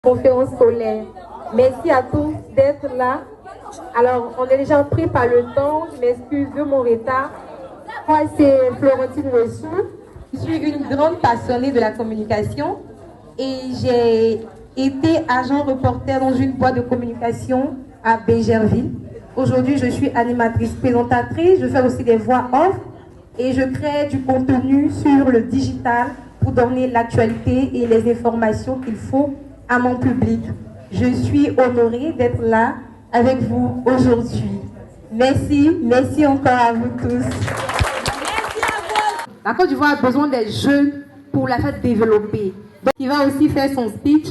Conférence solaire. Merci à tous d'être là. Alors, on est déjà pris par le temps. Je m'excuse de mon retard. Moi, c'est Florentine Wessou. Je suis une grande passionnée de la communication et j'ai été agent reporter dans une boîte de communication à Bégerville. Aujourd'hui, je suis animatrice présentatrice. Je fais aussi des voix off et je crée du contenu sur le digital pour donner l'actualité et les informations qu'il faut à mon public. Je suis honorée d'être là avec vous aujourd'hui. Merci, merci encore à vous tous. La Côte d'Ivoire a besoin des jeunes pour la faire développer. Donc, il va aussi faire son speech.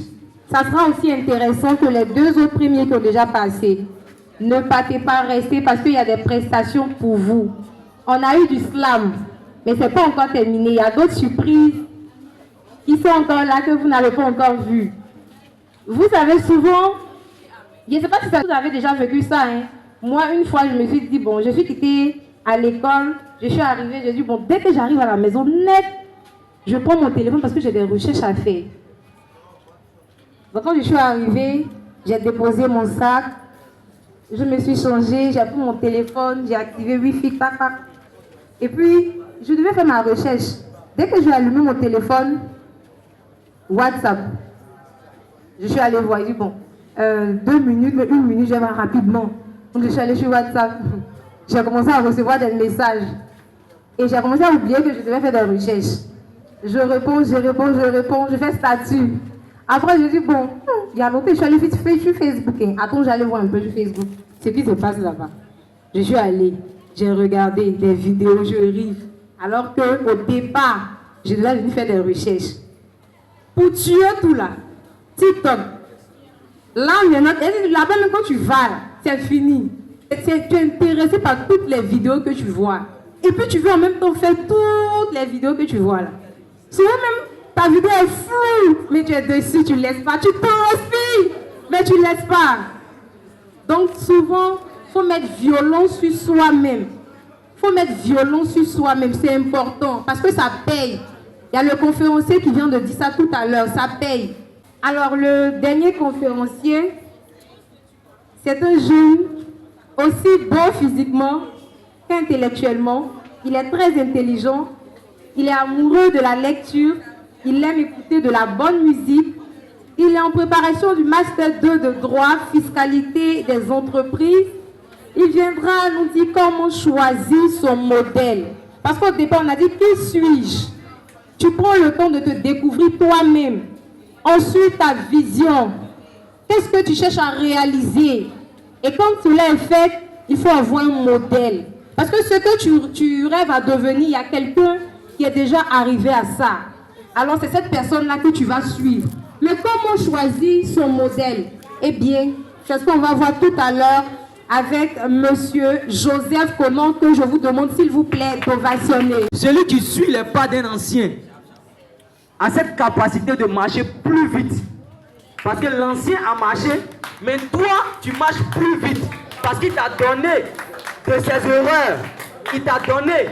Ça sera aussi intéressant que les deux autres premiers qui ont déjà passé. Ne partez pas, restez parce qu'il y a des prestations pour vous. On a eu du slam, mais ce n'est pas encore terminé. Il y a d'autres surprises qui sont encore là que vous n'avez pas encore vues. Vous savez souvent, je ne sais pas si vous avez déjà vécu ça. Hein. Moi, une fois, je me suis dit, bon, je suis quittée à l'école, je suis arrivée, j'ai dit, bon, dès que j'arrive à la maison, net, je prends mon téléphone parce que j'ai des recherches à faire. Donc, quand je suis arrivée, j'ai déposé mon sac, je me suis changée, j'ai pris mon téléphone, j'ai activé Wi-Fi, tac, tac. Et puis, je devais faire ma recherche. Dès que j'ai allumé mon téléphone, WhatsApp, je suis allée voir, je dis bon, 2 minutes, mais 1 minute, je vais voir rapidement. Donc je suis allée sur WhatsApp, j'ai commencé à recevoir des messages. Et j'ai commencé à oublier que je devais faire des recherches. Je réponds, je fais statut. Après, je dis bon, il y a longtemps, je suis allée sur Facebook. Hein. Attends, j'allais voir un peu sur Facebook. Ce qui se passe là-bas. Je suis allée, j'ai regardé des vidéos, je ris. Alors qu'au départ, je devais venir faire des recherches. Pour tuer tout là. TikTok. Là, maintenant, là-bas, même quand tu vas, c'est fini. Tu es intéressé par toutes les vidéos que tu vois. Et puis, tu veux en même temps faire toutes les vidéos que tu vois là. Souvent même, ta vidéo est floue, mais tu es dessus, tu ne laisses pas. Tu penses aussi, mais tu ne laisses pas. Donc, souvent, il faut mettre violence sur soi-même. Il faut mettre violence sur soi-même, c'est important, parce que ça paye. Il y a le conférencier qui vient de dire ça tout à l'heure, ça paye. Alors, le dernier conférencier, c'est un jeune aussi beau physiquement qu'intellectuellement. Il est très intelligent, il est amoureux de la lecture, il aime écouter de la bonne musique. Il est en préparation du Master 2 de droit, fiscalité des entreprises. Il viendra nous dire comment choisir son modèle. Parce qu'au départ, on a dit, qui suis-je? Tu prends le temps de te découvrir toi-même. Ensuite, ta vision. Qu'est-ce que tu cherches à réaliser? Et quand cela est fait, il faut avoir un modèle. Parce que ce que tu rêves à devenir, il y a quelqu'un qui est déjà arrivé à ça. Alors, c'est cette personne-là que tu vas suivre. Mais comment choisir son modèle? Eh bien, c'est ce qu'on va voir tout à l'heure avec monsieur Joseph Conan, que je vous demande, s'il vous plaît, d'ovationner. Celui qui suit les pas d'un ancien a cette capacité de marcher plus vite. Parce que l'ancien a marché, mais toi, tu marches plus vite. Parce qu'il t'a donné de ses erreurs. Il t'a donné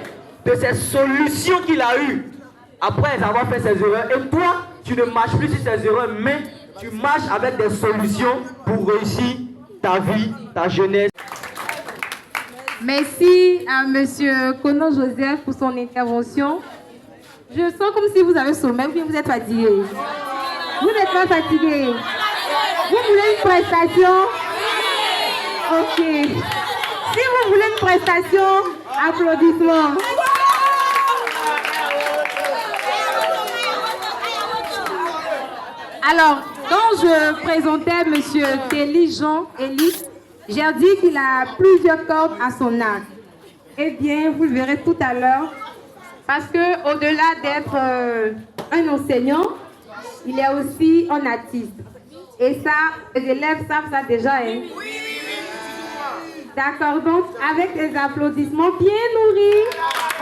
de ses solutions qu'il a eues après avoir fait ses erreurs. Et toi, tu ne marches plus sur ses erreurs, mais tu marches avec des solutions pour réussir ta vie, ta jeunesse. Merci à monsieur Conan Joseph pour son intervention. Je sens comme si vous avez sommeil ou bien vous êtes fatigué. Vous n'êtes pas fatigué. Vous voulez une prestation? Ok. Si vous voulez une prestation, applaudissements. Alors, quand je présentais monsieur Téli Jean Élie, j'ai dit qu'il a plusieurs cordes à son arc. Eh bien, vous le verrez tout à l'heure. Parce qu'au-delà d'être un enseignant, il est aussi un artiste. Et ça, les élèves savent ça déjà. Hein? D'accord, donc avec des applaudissements bien nourris,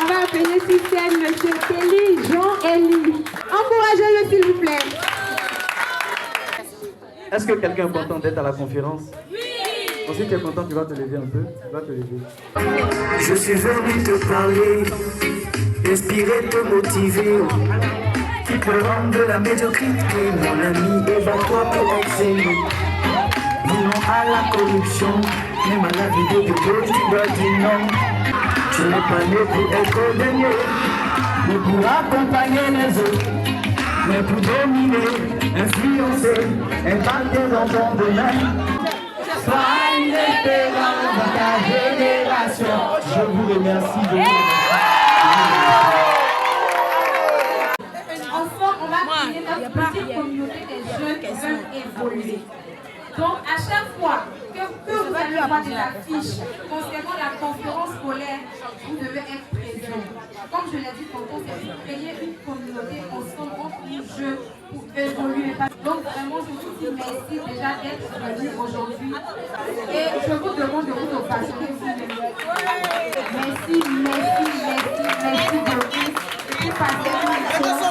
on va appeler sur scène M. Téli Jean Élie. Encouragez-le s'il vous plaît. Est-ce que quelqu'un est content d'être à la conférence? Oui. Si tu es content, tu vas te lever un peu. Tu vas te lever. Je suis venu te parler, inspirer, te motiver. forum de la médiocrité, mon ami, éva-toi pour exceller. Non à la corruption, même à la vie de gauche, tu dois dire non. Tu n'es pas né pour être dernier, mais pour accompagner les autres, mais pour dominer, influencer, impacter dans ton domaine. Sois une référence dans ta génération. Je vous remercie de Ensemble, on va créer notre petite communauté des jeunes qui veulent évoluer. Donc, à chaque fois que vous allez avoir des affiches concernant la conférence scolaire, vous devez être présent. Comme je l'ai dit tantôt, c'est de créer une communauté ensemble entre nous jeunes pour évoluer. Donc, vraiment, je vous dis merci déjà d'être venus aujourd'hui. Et je vous demande de vous passionner vous-même. Merci beaucoup. Et vous passez une excellente